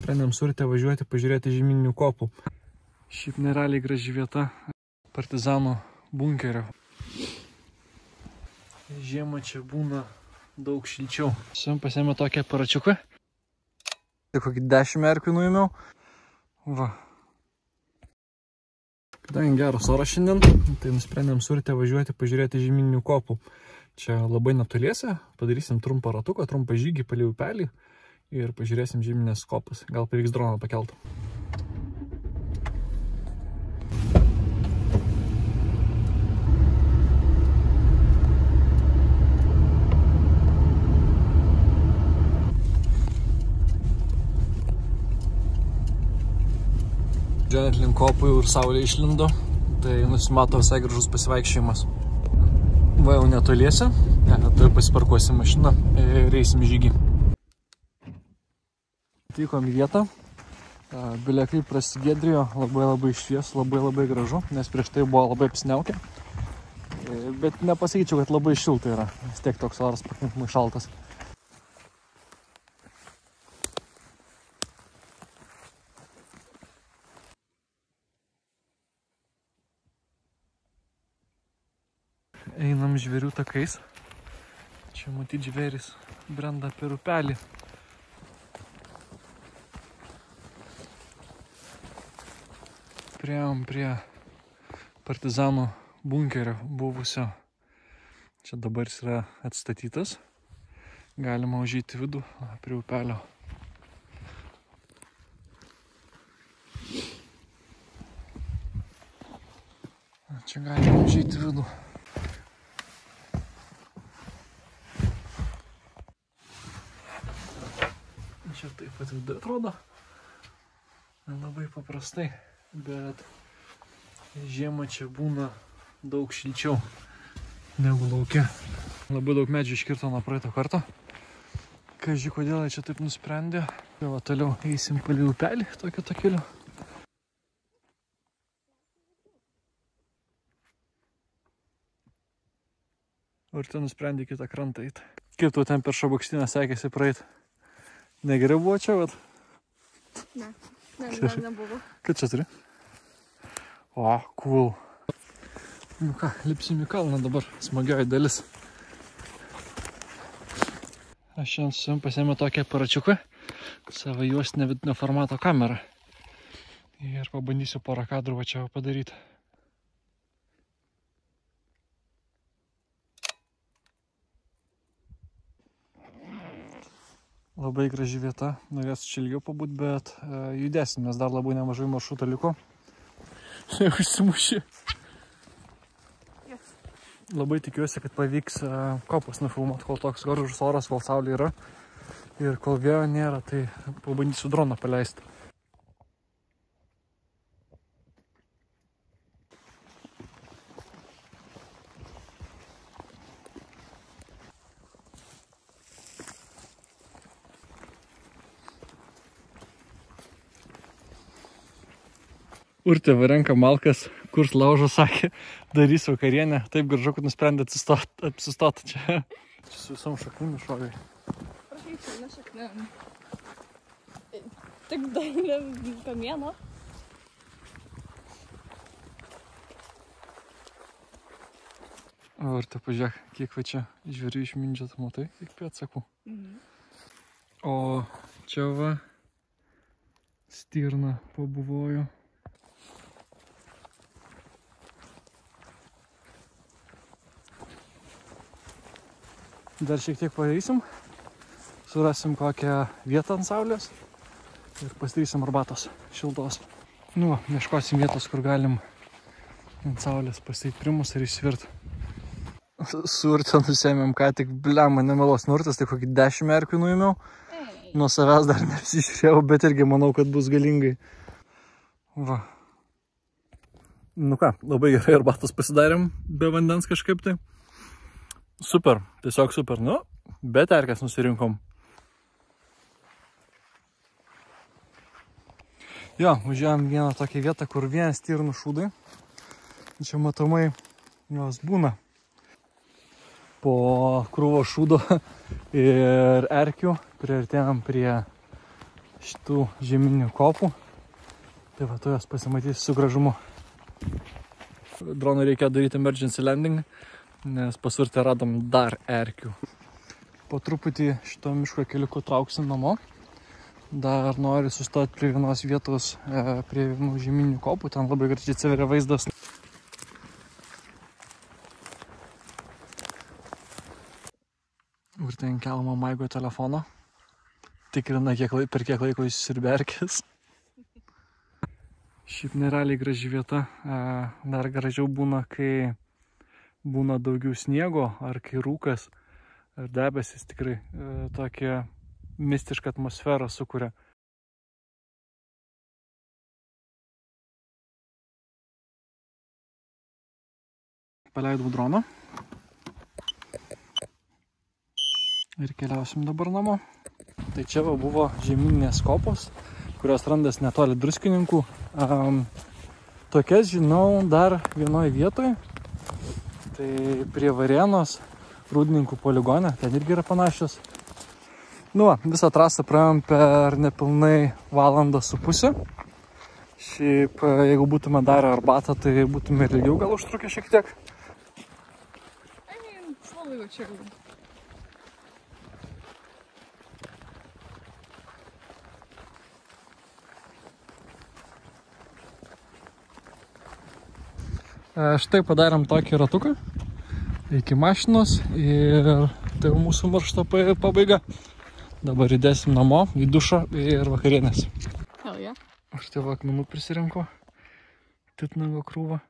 nusprendėm Surte važiuoti pažiūrėti žemyninių kopų. Šiaip nerealiai graži vieta partizanų bunkerio. Žiemą čia būna daug šilčiau. Šiandien pasiėmė tokį aparačiuką. Tai kokį 10 erkių nuėmiau. Va. Kadangi geras oras šiandien, tai nusprendėm Surte važiuoti pažiūrėti žemyninių kopų. Čia labai netoliese, padarysim trumpą ratuką, trumpą žygį palei upelį ir pažiūrėsim žeminės kopas. Gal pavyks droną pakelt. Žiūrint link kopų ir saulė išlindo, tai nusimato visai gražus pasivaikščiojimas. Va jau netoliese, tai pasiparkuosim mašiną ir eisim žygį. Atvykom į vietą, bilia kaip prasigėdrijo, labai švies, labai gražu, nes prieš tai buvo labai apsniaukę. Bet nepasakyčiau, kad labai šilta yra, vis tiek toks oras pakankamai šaltas. Einam žvėrių takais. Čia matyti žvėris brenda per upelį. Priėjom prie partizanų bunkerio buvusio. Čia dabar jis yra atstatytas. Galima užeiti vidų prie upelio. Čia galima užeiti vidų. Čia taip pat vidai atrodo labai paprastai, bet žiemą čia būna daug šilčiau negu lauke. Labai daug medžių iškirto nuo praeito karto. Kaži, kodėl čia taip nusprendė. Va, toliau eisim palei upelį tokiu takeliu. Ir ten nusprendė kitą krantą eiti. Kaip tau ten per Šabakštyną sekėsi praeit? Negerai buvo čia, bet? Ne, nebuvo. Ką čia turi? O, cool. Nu ką, lipsim į kalną dabar, smagioji dalis. Aš šiandien pasiėmė tokį aparačiuką, savo juostinę vidutinio formato kamerą. Ir pabandysiu porą kadrų va čia padaryti. Labai graži vieta, norėsiu čia ilgiau pabūt, bet judėsim, nes dar labai nemažai maršruto liko. Užsimuši. Labai tikiuosi, kad pavyks kopus nufilmuoti, kol toks gražus oras, kol saulė yra. Ir kol vėjo nėra, tai pabandysiu droną paleisti. Urtė renka malkas, kurs laužo, sakė, darys vakarienę. Taip gražu, kad nusprendė apsistoti čia. Čia su visom šaknim iššovė. Prašyčiau, ne šaknim. Tik dailė kamieno. Urtė, pažiūrėk, kiek va čia žvėrių išmindžiat, matai, kiek pėdsakų. O čia va stirna pabuvojo. Dar šiek tiek paeisim, surasim kokią vietą ant saulės ir pasidarysim arbatos šiltos. Nu, ieškosim vietos, kur galim ant saulės pasidaryti primus ir išsvirti. Su Urte nusėmėm ką tik, blema, nemelos nurtas, tai kokį 10 erkių nuėmiau. Nuo savęs dar neapsižiūrėjau, bet irgi manau, kad bus galingai. Va. Nu ką, labai gerai arbatos pasidarėm, be vandens kažkaip tai. Super, tiesiog super, nu, bet erkės nusirinkom. Jo, užėjom vieną tokią vietą, kur vienas stirnų šūdai. Čia matomai jos būna. Po krūvo šūdo ir erkių priartėjom prie šitų žeminių kopų. Tai va, tu jas pasimatysi su gražumu. Dronui reikia daryti emergency landing, nes pasurte radom dar erkių. Po truputį šito miško keliuku trauksim namo. Dar noriu sustoti prie vienos vietos, prie vienų žeminių kopų. Ten labai gražiai atsiveria vaizdas. Ir ten kelama maigo telefono. Tikrina, per kiek laiko jis išsirbė. Šiaip nerealiai graži vieta. Dar gražiau būna, kai būna daugiau sniego ar kai rūkas ar debesis. Tikrai tokia mistiška atmosfera sukuria. Paleidau droną. Ir keliausim dabar namo. Tai čia va buvo žemyninės kopos, kurios randas netoli Druskininkų. Tokias žinau dar vienoje vietoje. Tai prie Varėnos, Rūdninkų poligone. Ten irgi yra panašios. Nu va, visą trasą praėjom per nepilnai 1,5 valandą. Šiaip, jeigu būtume darę arbatą, tai būtume ir ilgiau gal užtrukę šiek tiek. Slowly with sugar. Štai padarėm tokį ratuką iki mašinos ir tai mūsų maršruto pabaiga. Dabar įdėsim namo, į dušą ir vakarienės. Hell yeah. Aš tai va akmenų prisirinko, titnago krūvą.